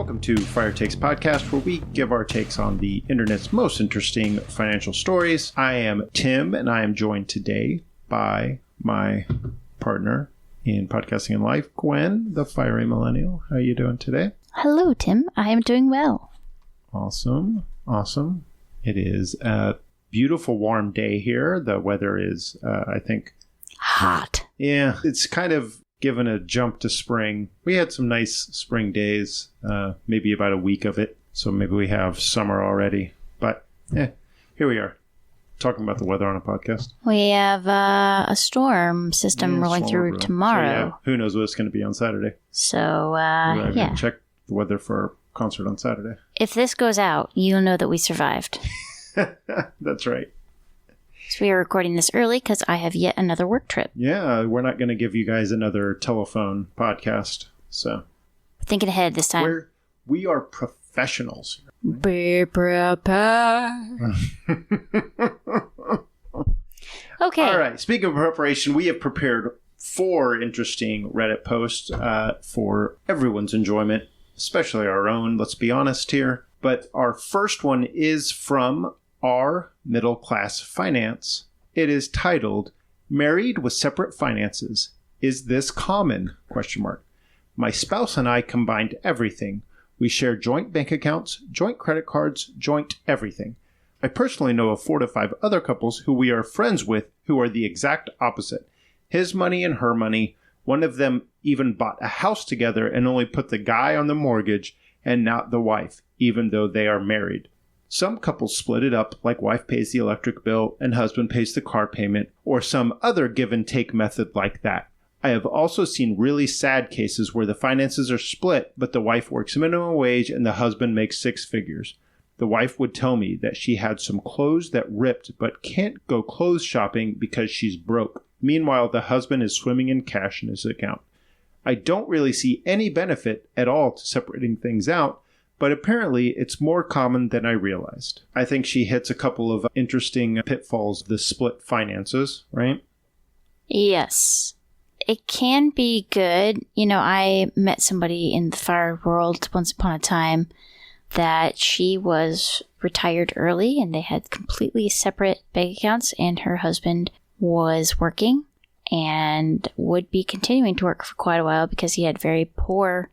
Welcome to Fire Takes Podcast, where we give our takes on the internet's most interesting financial stories. I am Tim, and I am joined today by my partner in podcasting and life, Gwen, the fiery millennial. How are you doing today? Hello, Tim. I am doing well. Awesome. It is a beautiful, warm day here. The weather is, I think... hot. Yeah, it's kind of given a jump to spring. We had some nice spring days, maybe about a week of it. So maybe we have summer already. But here we are, talking about the weather on a podcast. We have a storm system rolling through tomorrow. So, who knows what it's going to be on Saturday. So, We're gonna check the weather for our concert on Saturday. If this goes out, you'll know that we survived. That's right. So we are recording this early because I have yet another work trip. Yeah, we're not going to give you guys another telephone podcast. So thinking ahead this time. We are professionals. Be prepared. Okay. All right. Speaking of preparation, we have prepared 4 interesting Reddit posts for everyone's enjoyment, especially our own. Let's be honest here. But our first one is from our middle class finance. It is titled, "Married with Separate Finances. Is This Common?" ? My spouse and I combined everything. We share joint bank accounts, joint credit cards, joint everything. I personally know of 4 to 5 other couples who we are friends with who are the exact opposite. His money and her money. One of them even bought a house together and only put the guy on the mortgage and not the wife, even though they are married. Some couples split it up, like wife pays the electric bill and husband pays the car payment, or some other give-and-take method like that. I have also seen really sad cases where the finances are split, but the wife works minimum wage and the husband makes 6 figures. The wife would tell me that she had some clothes that ripped but can't go clothes shopping because she's broke. Meanwhile, the husband is swimming in cash in his account. I don't really see any benefit at all to separating things out, but apparently it's more common than I realized. I think she hits a couple of interesting pitfalls of the split finances, right? Yes. It can be good. You know, I met somebody in the fire world once upon a time that she was retired early and they had completely separate bank accounts, and her husband was working and would be continuing to work for quite a while because he had very poor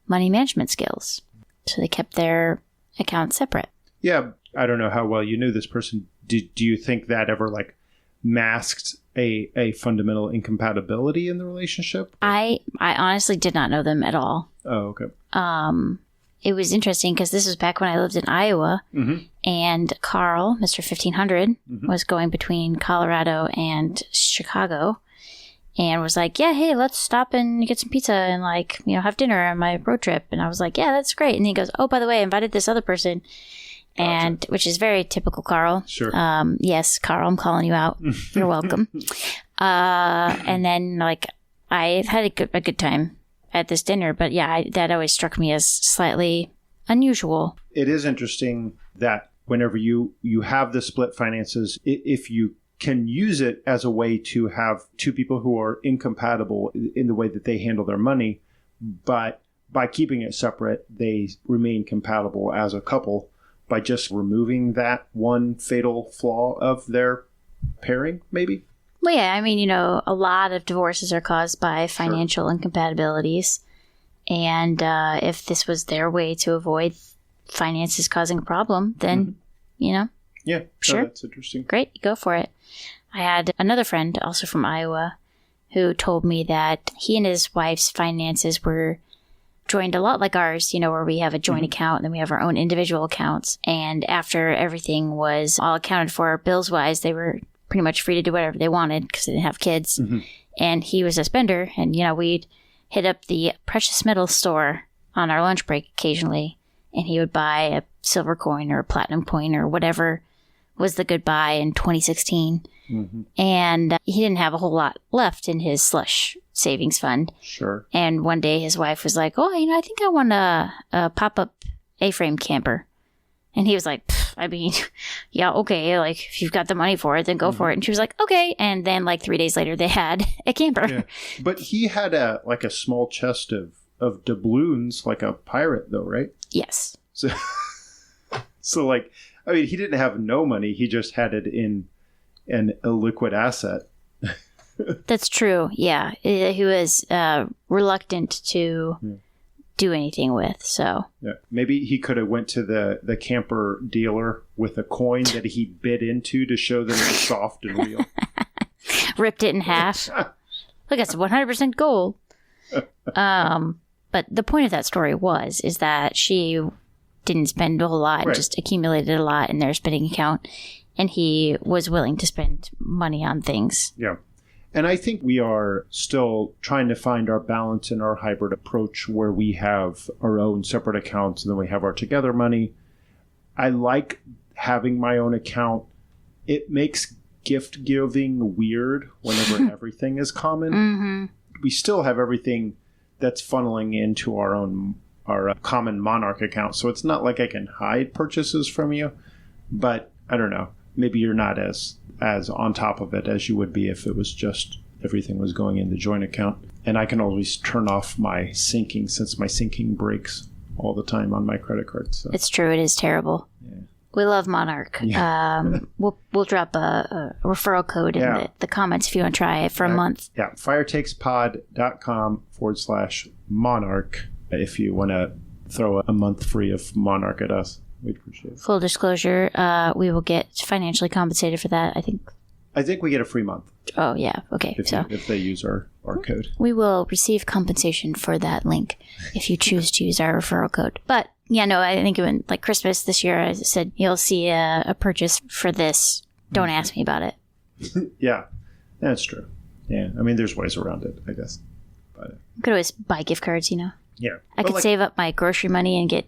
money management skills. So they kept their accounts separate. Yeah, I don't know how well you knew this person. Do you think that ever masked a fundamental incompatibility in the relationship? I honestly did not know them at all. Oh, okay. It was interesting because this was back when I lived in Iowa, and Carl, Mr. 1500, was going between Colorado and Chicago. And was like, yeah, hey, let's stop and get some pizza and have dinner on my road trip. And I was like, yeah, that's great. And he goes, oh, by the way, I invited this other person. And Gotcha. Which is very typical Carl. Sure. Yes, Carl, I'm calling you out. You're welcome. And then I had a good time at this dinner. But yeah, that always struck me as slightly unusual. It is interesting that whenever you have the split finances, if you can use it as a way to have 2 people who are incompatible in the way that they handle their money, but by keeping it separate, they remain compatible as a couple by just removing that one fatal flaw of their pairing, maybe? Well, yeah, I mean, a lot of divorces are caused by financial incompatibilities. And if this was their way to avoid finances causing a problem, then, Yeah, sure. That's interesting. Great, go for it. I had another friend, also from Iowa, who told me that he and his wife's finances were joined a lot like ours, where we have a joint account and then we have our own individual accounts. And after everything was all accounted for, bills-wise, they were pretty much free to do whatever they wanted because they didn't have kids. And he was a spender, and, we'd hit up the precious metal store on our lunch break occasionally, and he would buy a silver coin or a platinum coin or whatever was the good buy in 2016. And he didn't have a whole lot left in his slush savings fund. Sure. And one day his wife was like, oh, I think I want a pop-up A-frame camper. And he was like, I mean, yeah, okay. If you've got the money for it, then go for it. And she was like, okay. And then 3 days later, they had a camper. Yeah. But he had a small chest of of doubloons like a pirate, though, right? Yes. So like, I mean, he didn't have no money. He just had it in an illiquid asset. That's true. Yeah. He was reluctant to do anything with, so. Yeah. Maybe he could have went to the camper dealer with a coin that he bit into to show that it was soft and real. Ripped it in half. Look, it's 100% gold. But the point of that story is that she didn't spend a whole lot, right. Just accumulated a lot in their spending account, and he was willing to spend money on things. Yeah. And I think we are still trying to find our balance in our hybrid approach where we have our own separate accounts and then we have our together money. I like having my own account. It makes gift giving weird whenever everything is common. Mm-hmm. We still have everything that's funneling into our common Monarch account. So it's not like I can hide purchases from you, but I don't know. Maybe you're not as on top of it as you would be if it was just everything was going in the joint account. And I can always turn off my syncing since my syncing breaks all the time on my credit card. So. It's true. It is terrible. Yeah. We love Monarch. Yeah. We'll drop a referral code in the comments if you want to try it for a month. Yeah. firetakespod.com/Monarch if you want to throw a month free of Monarch at us. We'd appreciate it. Full disclosure, we will get financially compensated for that, I think. I think we get a free month. Oh, yeah. Okay. If they use our code. We will receive compensation for that link if you choose to use our referral code. But, yeah, no, I think when, like Christmas this year, I said, you'll see a purchase for this. Don't ask me about it. Yeah, that's true. Yeah. I mean, there's ways around it, I guess. But I could always buy gift cards, Yeah. I could save up my grocery money and get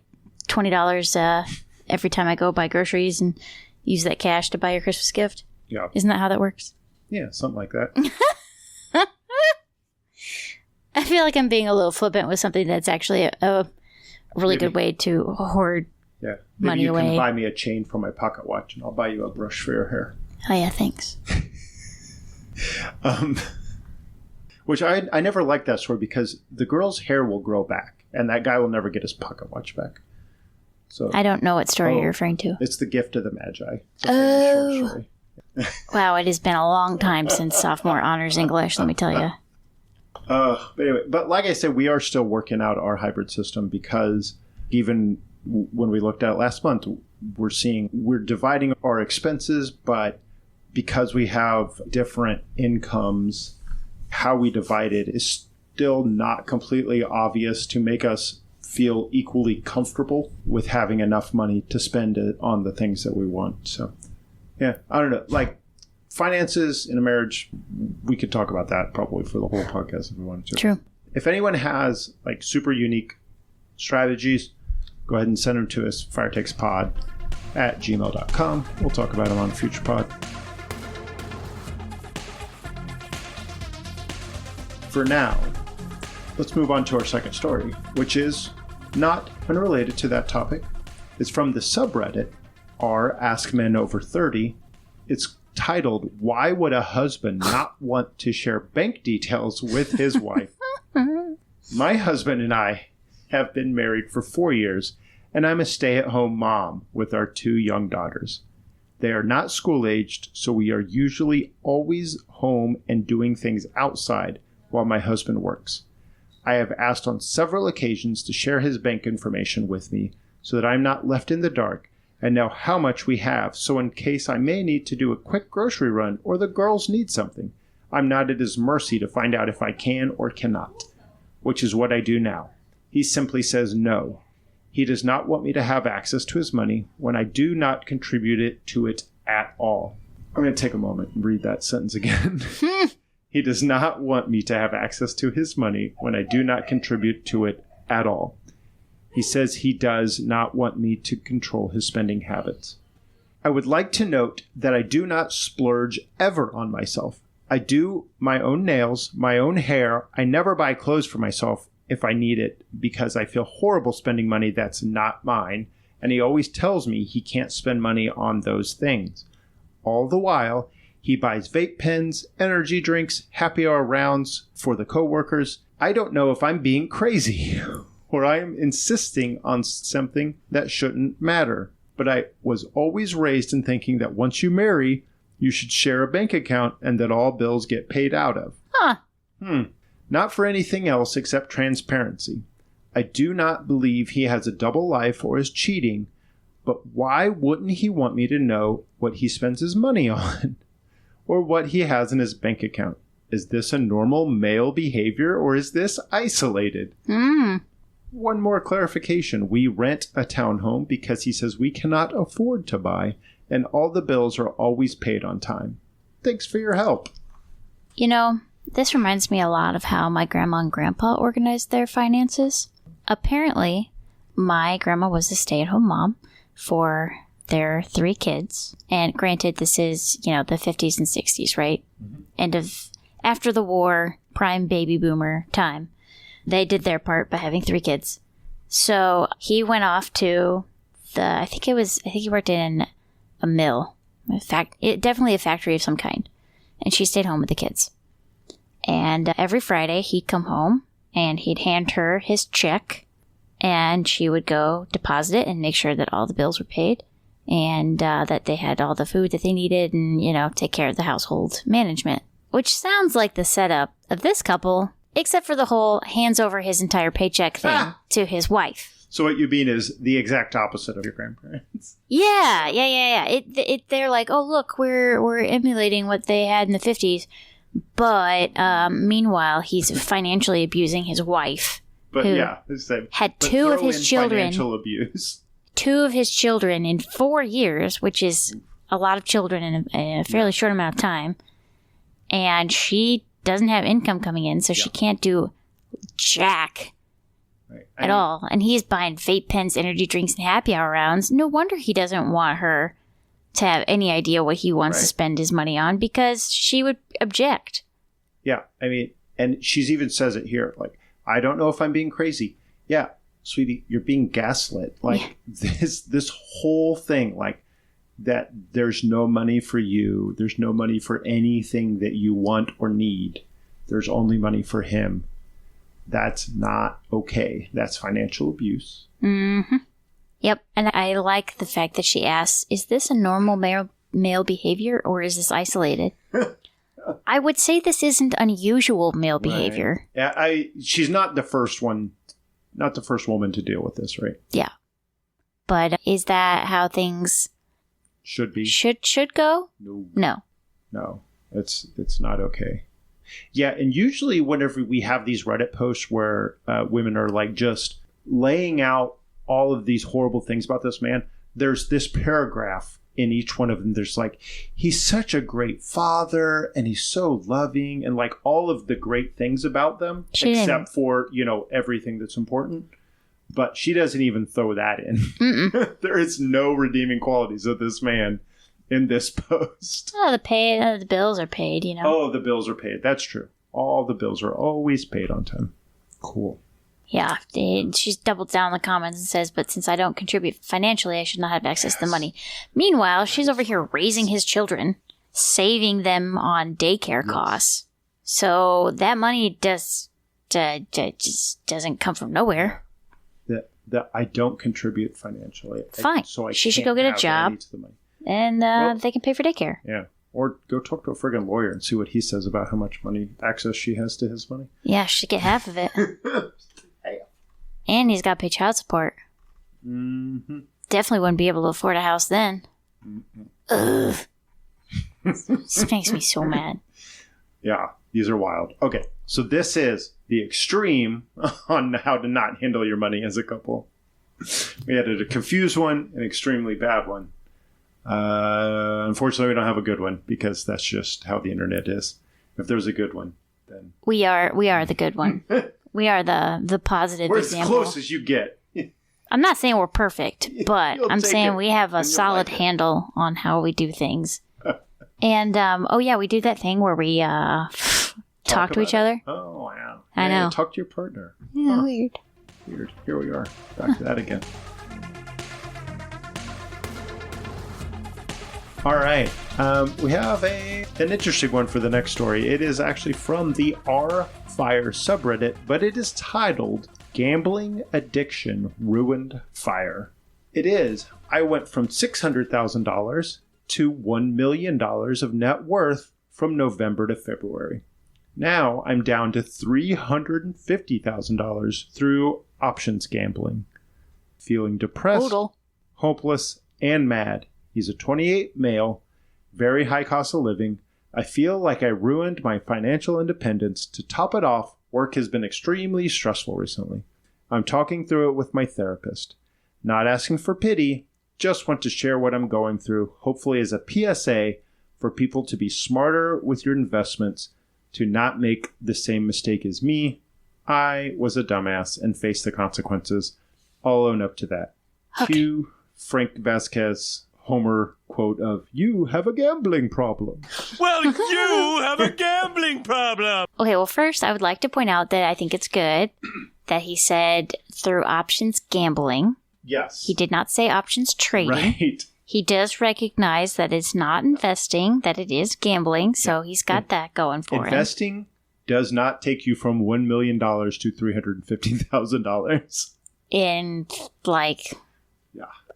$20 every time I go buy groceries and use that cash to buy your Christmas gift. Yeah. Isn't that how that works? Yeah, something like that. I feel like I'm being a little flippant with something that's actually a really good way to hoard money away. You can buy me a chain for my pocket watch and I'll buy you a brush for your hair. Oh, yeah, thanks. Which I never liked that story because the girl's hair will grow back and that guy will never get his pocket watch back. So I don't know what story you're referring to. It's the gift of the Magi. Oh. Wow, it has been a long time since sophomore honors English, let me tell you. But like I said, we are still working out our hybrid system because even when we looked at it last month, we're dividing our expenses, but because we have different incomes, how we divide it is still not completely obvious to make us feel equally comfortable with having enough money to spend it on the things that we want. So, yeah, I don't know. Like finances in a marriage, we could talk about that probably for the whole podcast if we wanted to. True. If anyone has like super unique strategies, go ahead and send them to us, firetakespod@gmail.com. We'll talk about them on a future pod. For now, let's move on to our second story, which is not unrelated to that topic. It's from the subreddit r@AskMenOver30. It's titled, "Why Would a Husband Not Want to Share Bank Details with His Wife?" My husband and I have been married for 4 years, and I'm a stay-at-home mom with our 2 young daughters. They are not school-aged, so we are usually always home and doing things outside while my husband works. I have asked on several occasions to share his bank information with me so that I'm not left in the dark and know how much we have, so in case I may need to do a quick grocery run or the girls need something, I'm not at his mercy to find out if I can or cannot, which is what I do now. He simply says no. He does not want me to have access to his money when I do not contribute to it at all. I'm going to take a moment and read that sentence again. He does not want me to have access to his money when I do not contribute to it at all. He says he does not want me to control his spending habits. I would like to note that I do not splurge ever on myself. I do my own nails, my own hair. I never buy clothes for myself if I need it because I feel horrible spending money that's not mine, and he always tells me he can't spend money on those things. All the while, He buys vape pens, energy drinks, happy hour rounds for the coworkers. I don't know if I'm being crazy or I am insisting on something that shouldn't matter. But I was always raised in thinking that once you marry, you should share a bank account and that all bills get paid out of. Huh. Not for anything else except transparency. I do not believe he has a double life or is cheating, but why wouldn't he want me to know what he spends his money on or what he has in his bank account? Is this a normal male behavior or is this isolated? One more clarification. We rent a townhome because he says we cannot afford to buy, and all the bills are always paid on time. Thanks for your help. You know, this reminds me a lot of how my grandma and grandpa organized their finances. Apparently, my grandma was a stay-at-home mom for their 3 kids. And granted, this is, the 50s and 60s, right? After the war, prime baby boomer time. They did their part by having 3 kids. So he went off to I think he worked in a mill. Definitely a factory of some kind. And she stayed home with the kids. And every Friday he'd come home and he'd hand her his check and she would go deposit it and make sure that all the bills were paid and that they had all the food that they needed and, take care of the household management. Which sounds like the setup of this couple, except for the whole hands over his entire paycheck thing to his wife. So what you mean is the exact opposite of your grandparents. Yeah. They're like, oh, look, we're emulating what they had in the 50s. But meanwhile, he's financially abusing his wife. But had 2 of his children. Financial abuse. 2 of his children in 4 years, which is a lot of children in a fairly short amount of time. And she doesn't have income coming in, so she can't do jack at all. And he's buying vape pens, energy drinks, and happy hour rounds. No wonder he doesn't want her to have any idea what he wants to spend his money on because she would object. Yeah, and she's even says it here, like, I don't know if I'm being crazy. Yeah, sweetie, you're being gaslit. Like, this whole thing, like, that there's no money for you. There's no money for anything that you want or need. There's only money for him. That's not okay. That's financial abuse. Mm-hmm. Yep. And I like the fact that she asks, is this a normal male behavior or is this isolated? I would say this isn't unusual male behavior. Yeah, she's not the first woman to deal with this, right? Yeah. But is that how things should be? Should go? No. It's not okay. Yeah, and usually whenever we have these Reddit posts where women are like just laying out all of these horrible things about this man, there's this paragraph in each one of them. There's like, he's such a great father and he's so loving and like all of the great things about them, except for, everything that's important. But she doesn't even throw that in. There is no redeeming qualities of this man in this post. Oh, the bills are paid, Oh, the bills are paid. That's true. All the bills are always paid on time. Cool. Yeah, she's doubled down in the comments and says, but since I don't contribute financially, I should not have access to the money. Meanwhile, she's over here raising his children, saving them on daycare costs. So that money just doesn't come from nowhere. That I don't contribute financially. Fine. She should go get a job, and they can pay for daycare. Yeah. Or go talk to a friggin' lawyer and see what he says about how much access she has to his money. Yeah, she should get half of it. And he's got to pay child support. Mm-hmm. Definitely wouldn't be able to afford a house then. Mm-hmm. Ugh. This makes me so mad. Yeah, these are wild. Okay, so this is the extreme on how to not handle your money as a couple. We had a confused one, an extremely bad one. Unfortunately, we don't have a good one because that's just how the internet is. If there's a good one, then... We are the good one. We are the positive example. We're as close as you get. I'm not saying we're perfect, but I'm saying we have a solid handle on how we do things. And, we do that thing where we talk to each other. Oh, wow. I know. Talk to your partner. Yeah, weird. Here we are. Back to that again. All right. We have an interesting one for the next story. It is actually from the R Fire subreddit, but it is titled Gambling Addiction Ruined Fire. It is, I went from $600,000 to $1 million of net worth from November to February. Now I'm down to $350,000 through options gambling. Feeling depressed, hopeless, and mad. He's a 28 male, very high cost of living. I feel like I ruined my financial independence. To top it off, work has been extremely stressful recently. I'm talking through it with my therapist. Not asking for pity, just want to share what I'm going through, hopefully as a PSA for people to be smarter with your investments, to not make the same mistake as me. I was a dumbass and faced the consequences. I'll own up to that. Okay. Cue Frank Vasquez Homer quote of, "You have a gambling problem." Well, you have a gambling problem. Okay, well, first, I would like to point out that I think it's good that he said through options gambling. Yes. He did not say options trading. Right. He does recognize that it's not investing, that it is gambling, so he's got that going for him. Investing does not take you from $1 million to $350,000. In,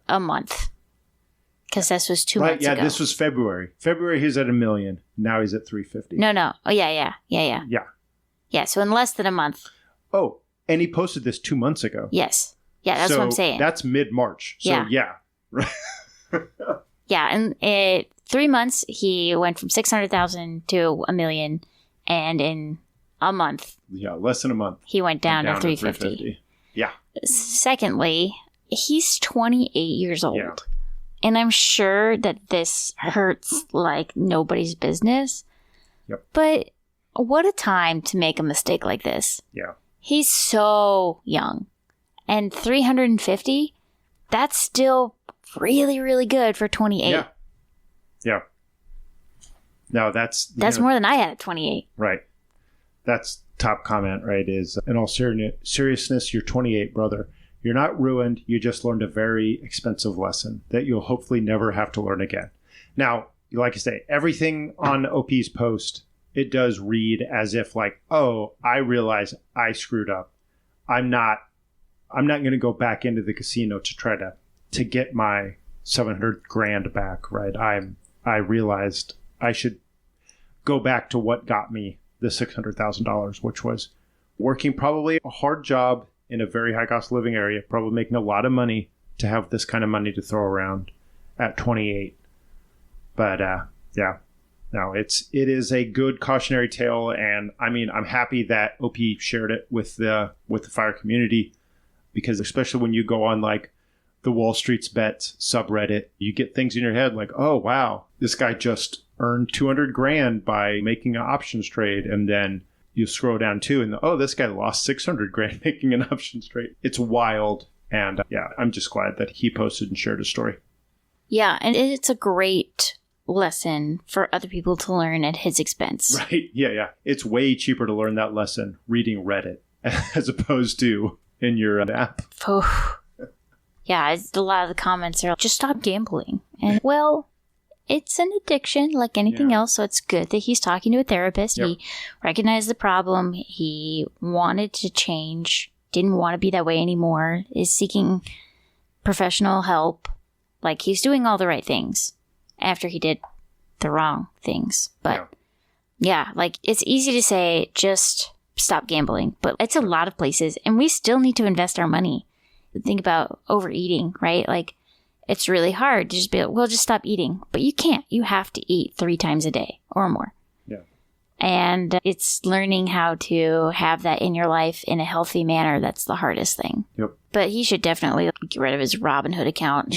a month. Because this was 2 months ago. Yeah, this was February. February, he's at $1 million. Now he's at $350,000. No. Oh, yeah. Yeah. Yeah, so in less than a month. Oh, and he posted this 2 months ago. Yes. Yeah, that's what I'm saying. That's mid-March. So, yeah. Yeah, and 3 months, he went from $600,000 to $1 million, and in a month. Yeah, less than a month. He went down to $350,000. Yeah. Secondly, he's 28 years old. Yeah. And I'm sure that this hurts like nobody's business. Yep. But what a time to make a mistake like this. Yeah. He's so young. And 350, that's still really, really good for 28. Yeah. No, that's more than I had at 28. Right. That's top comment, right? Is in all seriousness, you're 28, brother. You're not ruined. You just learned a very expensive lesson that you'll hopefully never have to learn again. Now, like I say, everything on OP's post, it does read as if oh, I realize I screwed up. I'm not going to go back into the casino to try to get my $700,000 back, right? I realized I should go back to what got me the $600,000, which was working probably a hard job in a very high cost of living area, probably making a lot of money to have this kind of money to throw around at 28. But no, it is a good cautionary tale, and I mean, I'm happy that OP shared it with the fire community, because especially when you go on the Wall Street's Bets subreddit, you get things in your head like, oh wow, this guy just earned $200,000 by making an options trade, and then you scroll down too, and this guy lost $600,000 making an options trade. It's wild, and I'm just glad that he posted and shared his story. Yeah, and it's a great lesson for other people to learn at his expense. Right? Yeah. It's way cheaper to learn that lesson reading Reddit as opposed to in your app. Yeah, a lot of the comments are just stop gambling, and it's an addiction like anything else, so it's good that he's talking to a therapist. Yep. He recognized the problem. He wanted to change, didn't want to be that way anymore, is seeking professional help. He's doing all the right things after he did the wrong things. But, it's easy to say, just stop gambling. But it's a lot of places, and we still need to invest our money. Think about overeating, right? It's really hard to just be just stop eating. But you can't. You have to eat 3 times a day or more. Yeah. And it's learning how to have that in your life in a healthy manner that's the hardest thing. Yep. But he should definitely get rid of his Robinhood account and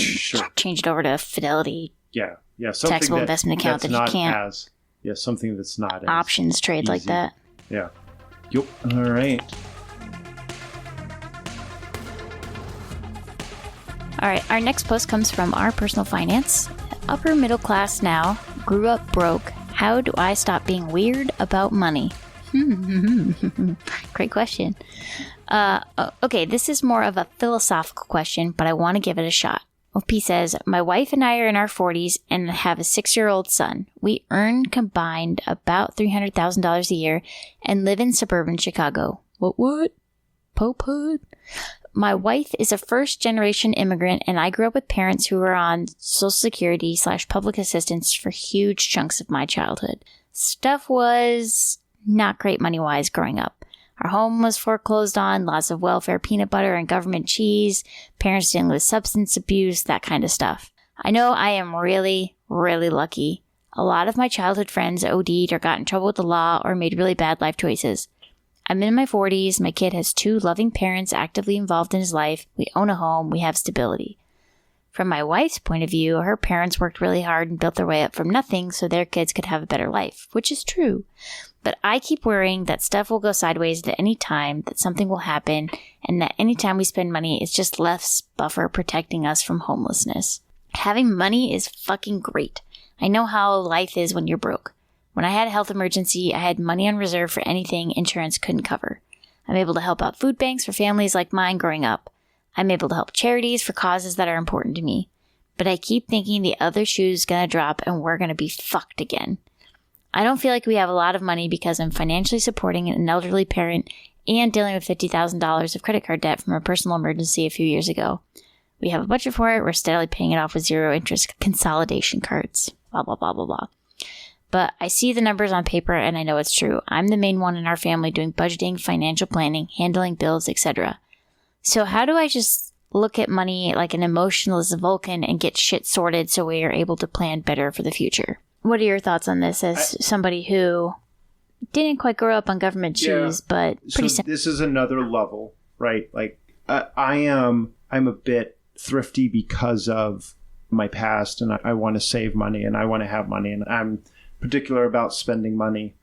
change it over to Fidelity. Yeah. Taxable investment account that he can't. Something that's not options trade easy. Like that. Yeah. Yep. All right. All right, our next post comes from Our Personal Finance. Upper middle class now, grew up broke. How do I stop being weird about money? Great question. Okay, this is more of a philosophical question, but I want to give it a shot. OP says, my wife and I are in our 40s and have a 6-year-old son. We earn combined about $300,000 a year and live in suburban Chicago. What? Pope Hood? My wife is a first-generation immigrant, and I grew up with parents who were on Social Security / public assistance for huge chunks of my childhood. Stuff was not great money-wise growing up. Our home was foreclosed on, lots of welfare peanut butter and government cheese, parents dealing with substance abuse, that kind of stuff. I know I am really, really lucky. A lot of my childhood friends OD'd or got in trouble with the law or made really bad life choices. I'm in my 40s. My kid has 2 loving parents actively involved in his life. We own a home. We have stability. From my wife's point of view, her parents worked really hard and built their way up from nothing so their kids could have a better life, which is true. But I keep worrying that stuff will go sideways at any time, that something will happen, and that any time we spend money, it's just less buffer protecting us from homelessness. Having money is fucking great. I know how life is when you're broke. When I had a health emergency, I had money on reserve for anything insurance couldn't cover. I'm able to help out food banks for families like mine growing up. I'm able to help charities for causes that are important to me. But I keep thinking the other shoe's gonna drop and we're gonna be fucked again. I don't feel like we have a lot of money because I'm financially supporting an elderly parent and dealing with $50,000 of credit card debt from a personal emergency a few years ago. We have a budget for it. We're steadily paying it off with zero interest consolidation cards. Blah, blah, blah, blah, blah. But I see the numbers on paper and I know it's true. I'm the main one in our family doing budgeting, financial planning, handling bills, etc. So how do I just look at money like an emotionless Vulcan and get shit sorted so we are able to plan better for the future? What are your thoughts on this as somebody who didn't quite grow up on government cheese, but pretty simple? This is another level, right? Like I'm a bit thrifty because of my past and I want to save money and I want to have money and I'm particular about spending money,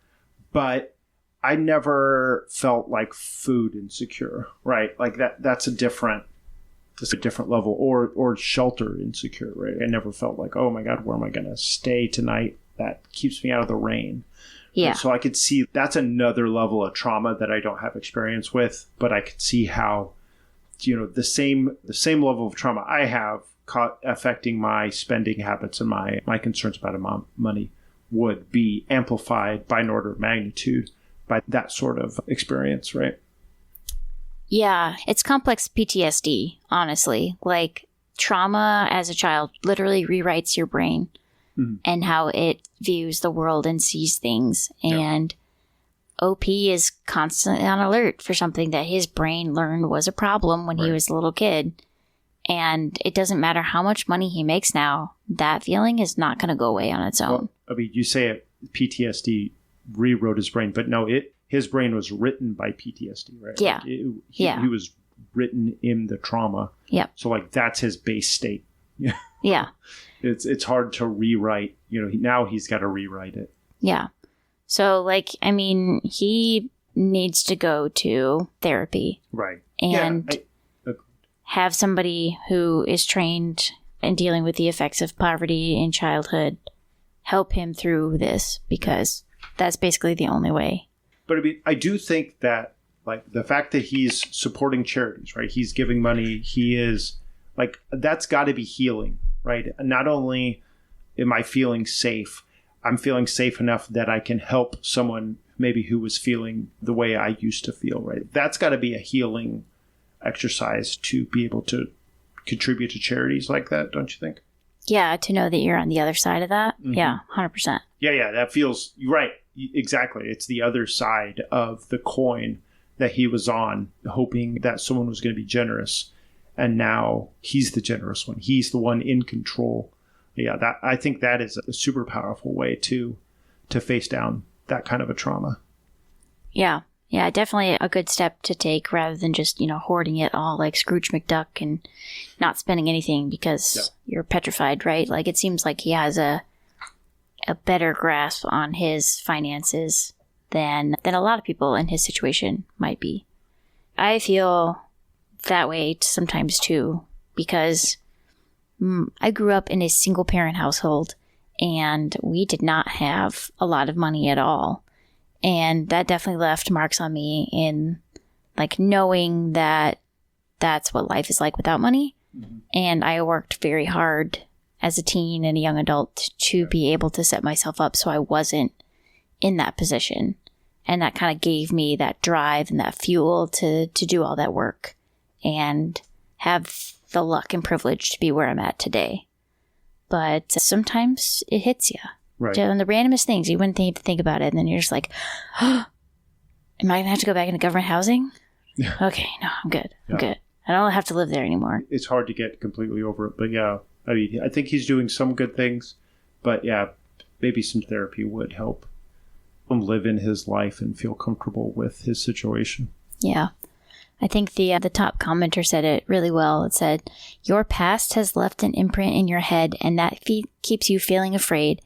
but I never felt like food insecure, right? Like that's a different level, or shelter insecure, right? I never felt like, oh my God, where am I going to stay tonight? That keeps me out of the rain. Yeah. And so I could see that's another level of trauma that I don't have experience with, but I could see how, the same level of trauma I have affecting my spending habits and my concerns about money would be amplified by an order of magnitude by that sort of experience, right? Yeah, it's complex PTSD, honestly. Like, trauma as a child literally rewrites your brain and how it views the world and sees things. And OP is constantly on alert for something that his brain learned was a problem when he was a little kid. And it doesn't matter how much money he makes now, that feeling is not going to go away on its own. Well, I mean, you say it, PTSD rewrote his brain, but no, his brain was written by PTSD, right? Yeah. Like he was written in the trauma. Yeah. So like that's his base state. Yeah. It's hard to rewrite. Now he's got to rewrite it. Yeah. So like, I mean, he needs to go to therapy. Right. And have somebody who is trained in dealing with the effects of poverty in childhood help him through this, because that's basically the only way. But I mean, I do think that like the fact that he's supporting charities, right? He's giving money. He is like, that's got to be healing, right? Not only am I feeling safe, I'm feeling safe enough that I can help someone maybe who was feeling the way I used to feel, right? That's got to be a healing exercise to be able to contribute to charities like that, don't you think? Yeah, to know that you're on the other side of that. Mm-hmm. Yeah, 100%. Yeah, that feels right. Exactly. It's the other side of the coin that he was on, hoping that someone was going to be generous. And now he's the generous one. He's the one in control. Yeah, I think that is a super powerful way to face down that kind of a trauma. Yeah. Yeah, definitely a good step to take rather than just, hoarding it all like Scrooge McDuck and not spending anything because you're petrified, right? Like, it seems like he has a better grasp on his finances than a lot of people in his situation might be. I feel that way sometimes too, because I grew up in a single parent household and we did not have a lot of money at all. And that definitely left marks on me in like knowing that that's what life is like without money. And I worked very hard as a teen and a young adult to be able to set myself up so I wasn't in that position. And that kind of gave me that drive and that fuel to do all that work and have the luck and privilege to be where I'm at today. But sometimes it hits you. Right. On the randomest things, you wouldn't even think about it. And then you're just like, oh, am I going to have to go back into government housing? Okay, no, I'm good. I'm good. I don't have to live there anymore. It's hard to get completely over it. But yeah, I mean, I think he's doing some good things. But yeah, maybe some therapy would help him live in his life and feel comfortable with his situation. Yeah. I think the top commenter said it really well. It said, your past has left an imprint in your head, and that keeps you feeling afraid,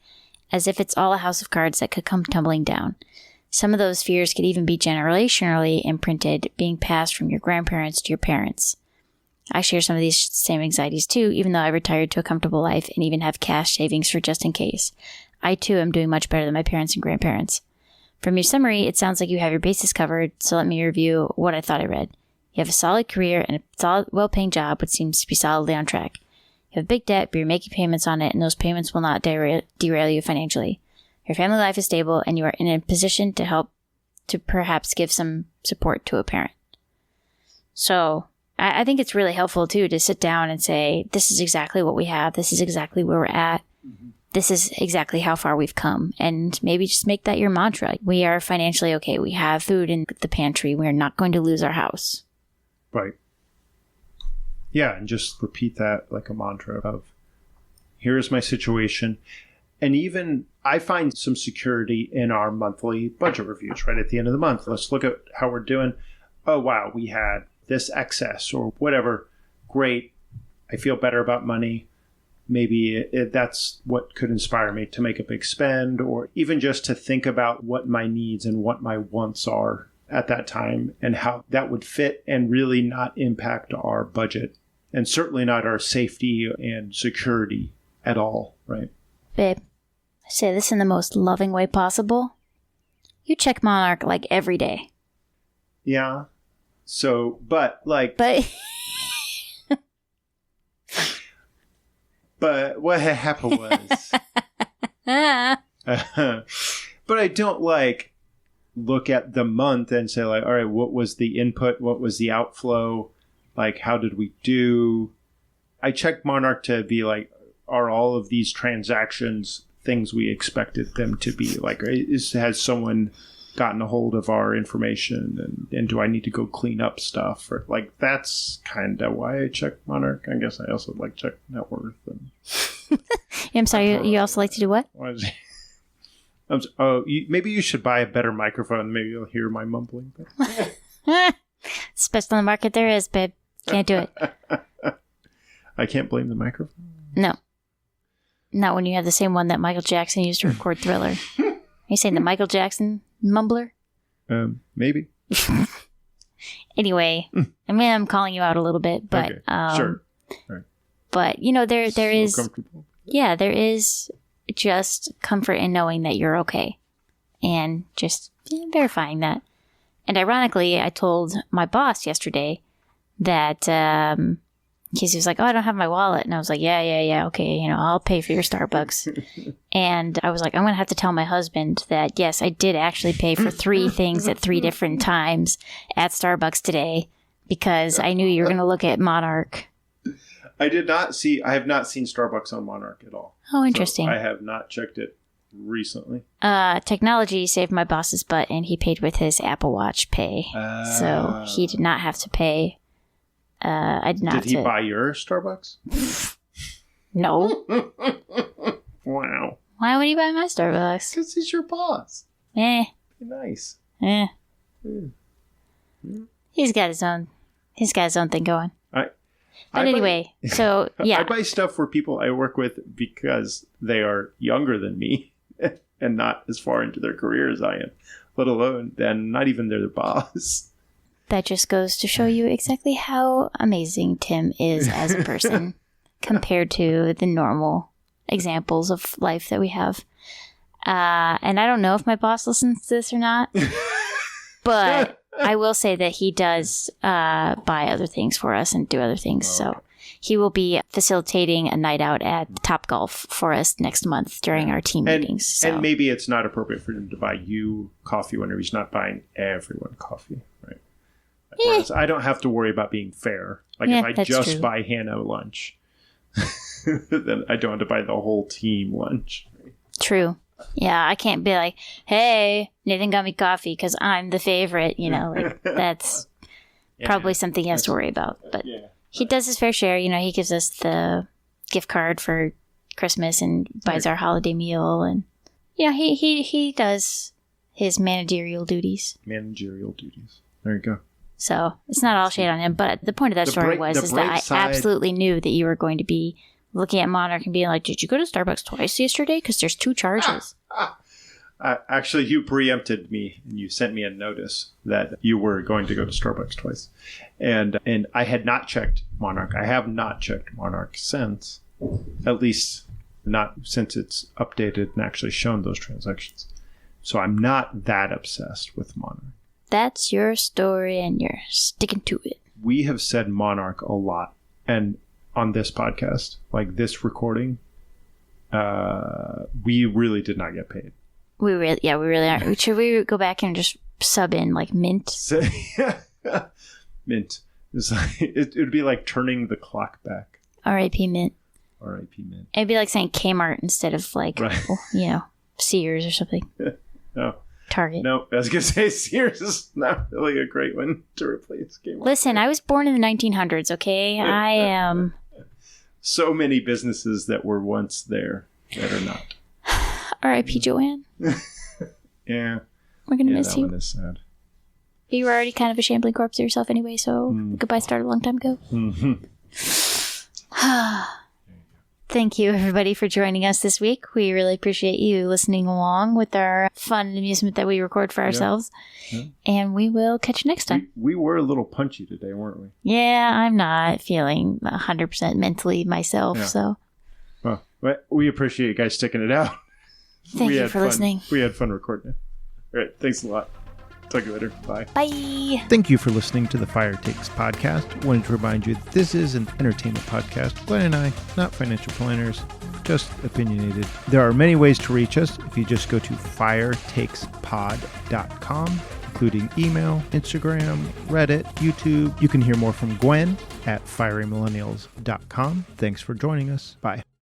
as if it's all a house of cards that could come tumbling down. Some of those fears could even be generationally imprinted, being passed from your grandparents to your parents. I share some of these same anxieties too, even though I retired to a comfortable life and even have cash savings for just in case. I too am doing much better than my parents and grandparents. From your summary, it sounds like you have your bases covered, so let me review what I thought I read. You have a solid career and a solid, well-paying job, which seems to be solidly on track. You have big debt, but you're making payments on it, and those payments will not derail you financially. Your family life is stable, and you are in a position to help to perhaps give some support to a parent. So I think it's really helpful, too, to sit down and say, this is exactly what we have. This is exactly where we're at. Mm-hmm. This is exactly how far we've come. And maybe just make that your mantra. We are financially okay. We have food in the pantry. We're not going to lose our house. Right. Yeah, and just repeat that like a mantra of, here is my situation. And even I find some security in our monthly budget reviews, right? At the end of the month, let's look at how we're doing. Oh, wow, we had this excess or whatever. Great. I feel better about money. Maybe that's what could inspire me to make a big spend, or even just to think about what my needs and what my wants are at that time and how that would fit and really not impact our budget and certainly not our safety and security at all, right? Babe, I say this in the most loving way possible. You check Monarch like every day. Yeah. So, but like... But what had happened was... but I don't like look at the month and say like, all right, what was the input? What was the outflow? Like, how did we do? I check Monarch to be like, are all of these transactions things we expected them to be? Like, has someone gotten a hold of our information and do I need to go clean up stuff? Or like, that's kind of why I check Monarch. I guess I also like check net worth. And I'm sorry, you also like to do what? Maybe you should buy a better microphone. Maybe you'll hear my mumbling. It's best on the market there is, babe. Can't do it. I can't blame the microphone. No. Not when you have the same one that Michael Jackson used to record Thriller. Are you saying the Michael Jackson mumbler? Maybe. Anyway, I mean, I'm calling you out a little bit, but okay. Sure. Right. But there so is comfortable. Yeah, there is just comfort in knowing that you're okay and just verifying that. And ironically, I told my boss yesterday that he was like, oh, I don't have my wallet. And I was like, yeah, okay, I'll pay for your Starbucks. And I was like, I'm going to have to tell my husband that, yes, I did actually pay for 3 things at 3 different times at Starbucks today because I knew you were going to look at Monarch. I have not seen Starbucks on Monarch at all. Oh, interesting. So I have not checked it recently. Technology saved my boss's butt, and he paid with his Apple Watch Pay. So he did not have to pay. I did not. Did he buy your Starbucks? No. Wow. Why would he buy my Starbucks? Because he's your boss. Nice. He's got his own thing going. But anyway, so yeah. I buy stuff for people I work with because they are younger than me and not as far into their career as I am, let alone then not even their boss. That just goes to show you exactly how amazing Tim is as a person compared to the normal examples of life that we have. And I don't know if my boss listens to this or not, but I will say that he does buy other things for us and do other things. So he will be facilitating a night out at Topgolf for us next month during our team meetings. So. And maybe it's not appropriate for him to buy you coffee whenever he's not buying everyone coffee, right? Whereas I don't have to worry about being fair. Like if I just true. Buy Hannah lunch, then I don't have to buy the whole team lunch. Right? True. Yeah, I can't be like, hey, Nathan got me coffee because I'm the favorite. You know, like that's probably something he has to worry about. But he does his fair share. You know, he gives us the gift card for Christmas and buys our holiday meal. And, you know, he does his managerial duties. There you go. So it's not all shade on him. But the point of that story was that I absolutely knew that you were going to be looking at Monarch and being like, did you go to Starbucks twice yesterday? Because there's 2 charges. Actually, you preempted me and you sent me a notice that you were going to go to Starbucks twice. And I had not checked Monarch. I have not checked Monarch since. At least not since it's updated and actually shown those transactions. So I'm not that obsessed with Monarch. That's your story and you're sticking to it. We have said Monarch a lot. And on this podcast, like this recording, we really did not get paid. We really aren't. Should we go back and just sub in like Mint? Mint. It would be like turning the clock back. R.I.P. Mint. R.I.P. Mint. It'd be like saying Kmart instead of like, you know, Sears or something. No. Target. No, I was going to say Sears is not really a great one to replace Kmart. Listen, I was born in the 1900s, okay? I am... So many businesses that were once there that are not. R.I.P. Joanne. Yeah. We're going to miss you. That one is sad. You were already kind of a shambling corpse yourself anyway, so goodbye started a long time ago. Mm-hmm. Thank you, everybody, for joining us this week. We really appreciate you listening along with our fun and amusement that we record for ourselves. Yeah. And we will catch you next time. We were a little punchy today, weren't we? Yeah, I'm not feeling 100% mentally myself, so. Well, we appreciate you guys sticking it out. Thank you for listening. We had fun recording it. All right, thanks a lot. Talk to you later. Bye. Bye. Thank you for listening to the Fire Takes podcast. Wanted to remind you that this is an entertainment podcast. Gwen and I, not financial planners, just opinionated. There are many ways to reach us if you just go to firetakespod.com, including email, Instagram, Reddit, YouTube. You can hear more from Gwen at fierymillennials.com. Thanks for joining us. Bye.